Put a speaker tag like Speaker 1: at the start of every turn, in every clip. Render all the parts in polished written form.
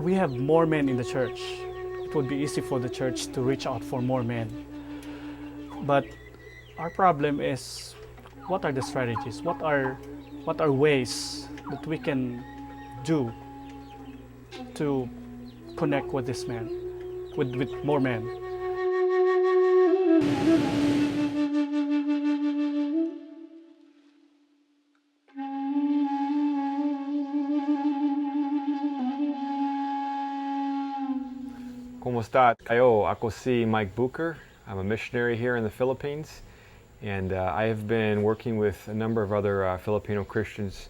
Speaker 1: we have more men in the church. It would be easy for the church to reach out for more men. But our problem is, what are the strategies? What are ways that we can do to connect with this man, with more men?
Speaker 2: Kumusta kayo? Ako si Mike Bucher. I'm a missionary here in the Philippines, and I have been working with a number of other Filipino Christians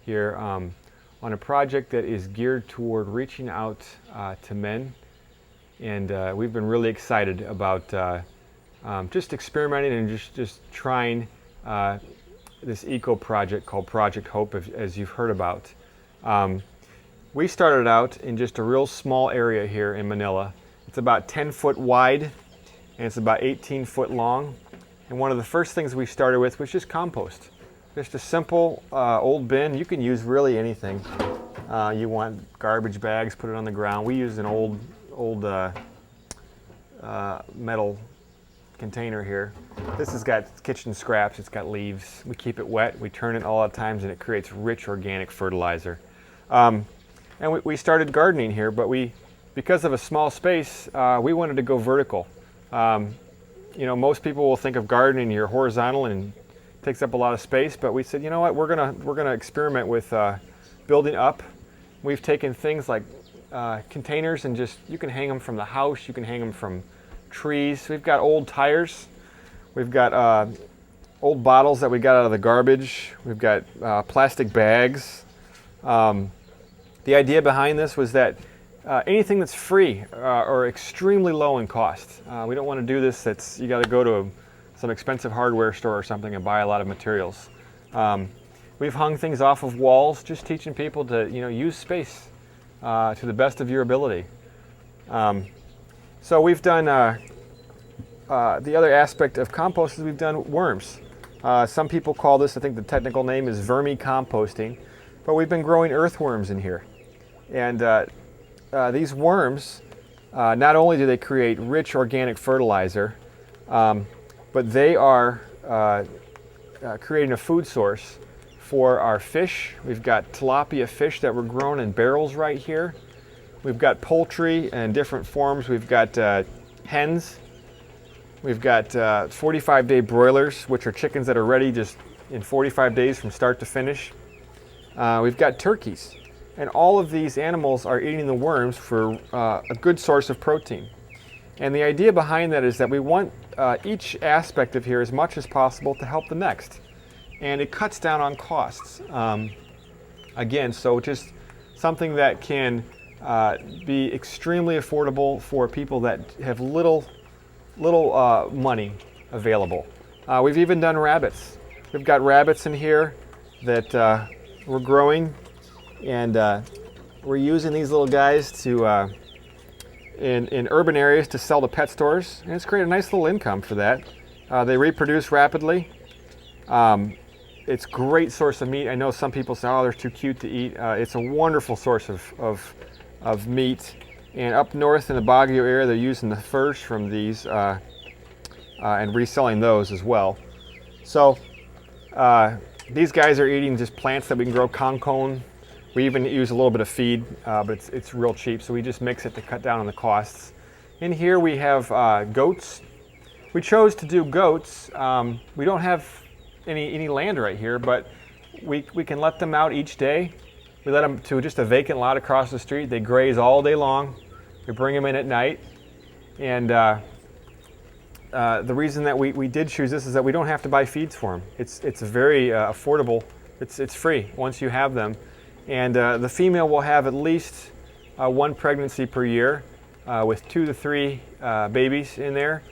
Speaker 2: here on a project that is geared toward reaching out to men, and we've been really excited about just experimenting and just trying this eco project called Project Hope, as you've heard about. We started out in just a real small area here in Manila. It's about 10 foot wide and it's about 18 foot long. And one of the first things we started with was just compost. Just a simple old bin. You can use really anything. You want garbage bags, put it on the ground. We use an old metal container here. This has got kitchen scraps, it's got leaves. We keep it wet, we turn it all the times, and it creates rich organic fertilizer. And we started gardening here, but because of a small space, we wanted to go vertical. You know, most people will think of gardening, you're horizontal and it takes up a lot of space, but we said, you know what, we're gonna experiment with building up. We've taken things like containers and you can hang them from the house, you can hang them from trees. We've got old tires, we've got old bottles that we got out of the garbage, we've got plastic bags. The idea behind this was that anything that's free or extremely low in cost. We don't want to do this you got to go to some expensive hardware store or something and buy a lot of materials. We've hung things off of walls, just teaching people to use space to the best of your ability. So we've done the other aspect of compost is we've done worms. Some people call this, I think the technical name is vermicomposting, but we've been growing earthworms in here. And these worms, not only do they create rich organic fertilizer, but they are creating a food source for our fish. We've got tilapia fish that were grown in barrels right here. We've got poultry in different forms. We've got hens. We've got 45-day broilers, which are chickens that are ready just in 45 days from start to finish. We've got turkeys. And all of these animals are eating the worms for a good source of protein. And the idea behind that is that we want each aspect of here as much as possible to help the next. And it cuts down on costs. Again, so just something that can be extremely affordable for people that have little money available. We've even done rabbits. We've got rabbits in here that we're growing. And we're using these little guys to in urban areas to sell to pet stores, and it's created a nice little income for that. They reproduce rapidly. It's a great source of meat. I know some people say, oh, they're too cute to eat. It's a wonderful source of meat. And up north in the Baguio area, they're using the furs from these and reselling those as well. So these guys are eating just plants that we can grow, kangkong. We even use a little bit of feed, but it's real cheap, so we just mix it to cut down on the costs. In here we have goats. We chose to do goats. We don't have any land right here, but we can let them out each day. We let them to just a vacant lot across the street. They graze all day long. We bring them in at night. And the reason that we did choose this is that we don't have to buy feeds for them. It's very affordable. It's free once you have them. And the female will have at least one pregnancy per year with 2 to 3 babies in there.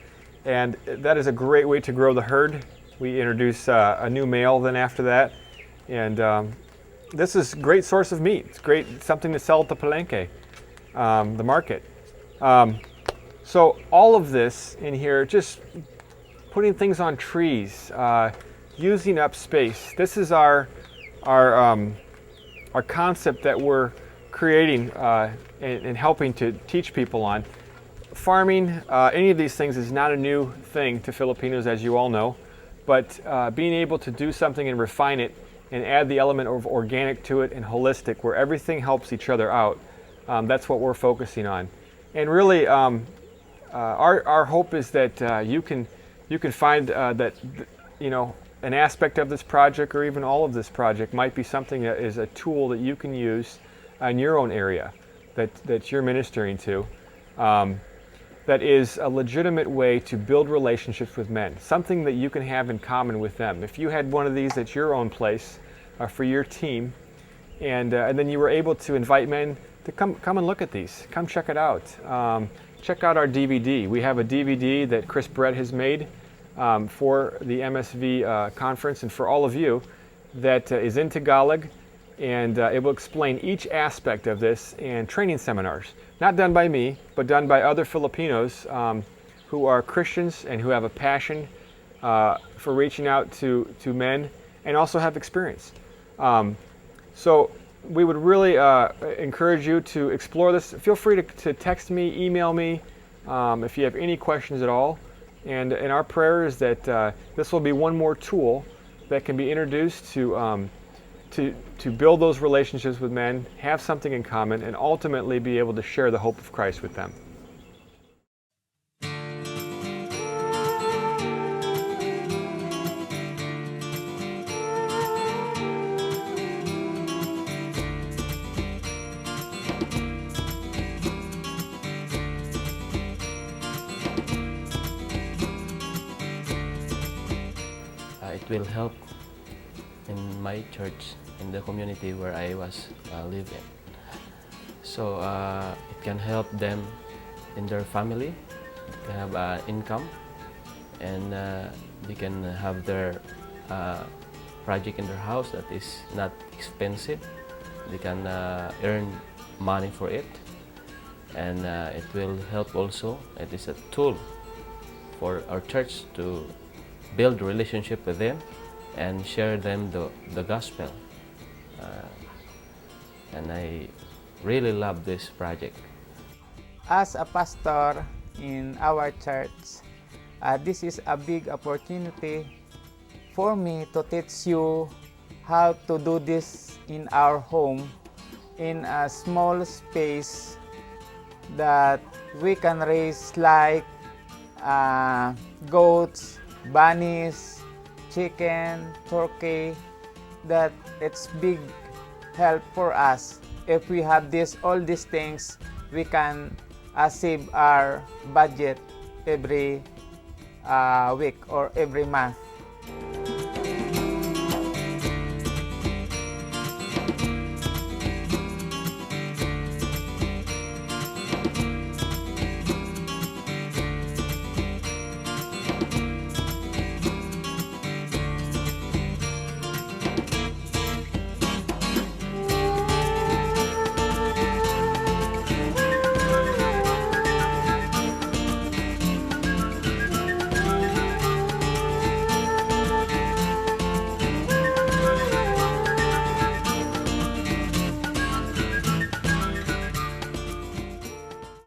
Speaker 2: And that is a great way to grow the herd. We introduce a new male then after that. And this is a great source of meat. It's great, something to sell at the Palenque, the market. So all of this in here, just putting things on trees, using up space. This is our concept that we're creating and helping to teach people on. Farming, any of these things is not a new thing to Filipinos, as you all know, but being able to do something and refine it and add the element of organic to it and holistic, where everything helps each other out, that's what we're focusing on. And really, our hope is that you can find that an aspect of this project, or even all of this project, might be something that is a tool that you can use in your own area that you're ministering to. That is a legitimate way to build relationships with men, something that you can have in common with them. If you had one of these at your own place for your team, and then you were able to invite men to come and look at these, come check it out. Check out our DVD. We have a DVD that Chris Brett has made for the MSV conference and for all of you that is in Tagalog, and it will explain each aspect of this, and training seminars. Not done by me, but done by other Filipinos who are Christians and who have a passion for reaching out to men and also have experience. So we would really encourage you to explore this. Feel free to text me, email me if you have any questions at all. And our prayer is that this will be one more tool that can be introduced to build those relationships with men, have something in common, and ultimately be able to share the hope of Christ with them.
Speaker 3: It will help in my church, in the community where I was living. So it can help them in their family, they have income, and they can have their project in their house that is not expensive. They can earn money for it, and it will help also. It is a tool for our church to build a relationship with them and share them the gospel. And I really love this project.
Speaker 4: As a pastor in our church, this is a big opportunity for me to teach you how to do this in our home, in a small space that we can raise like goats, bunnies, chicken, turkey, that it's big help for us. If we have all these things, we can save our budget every week or every month.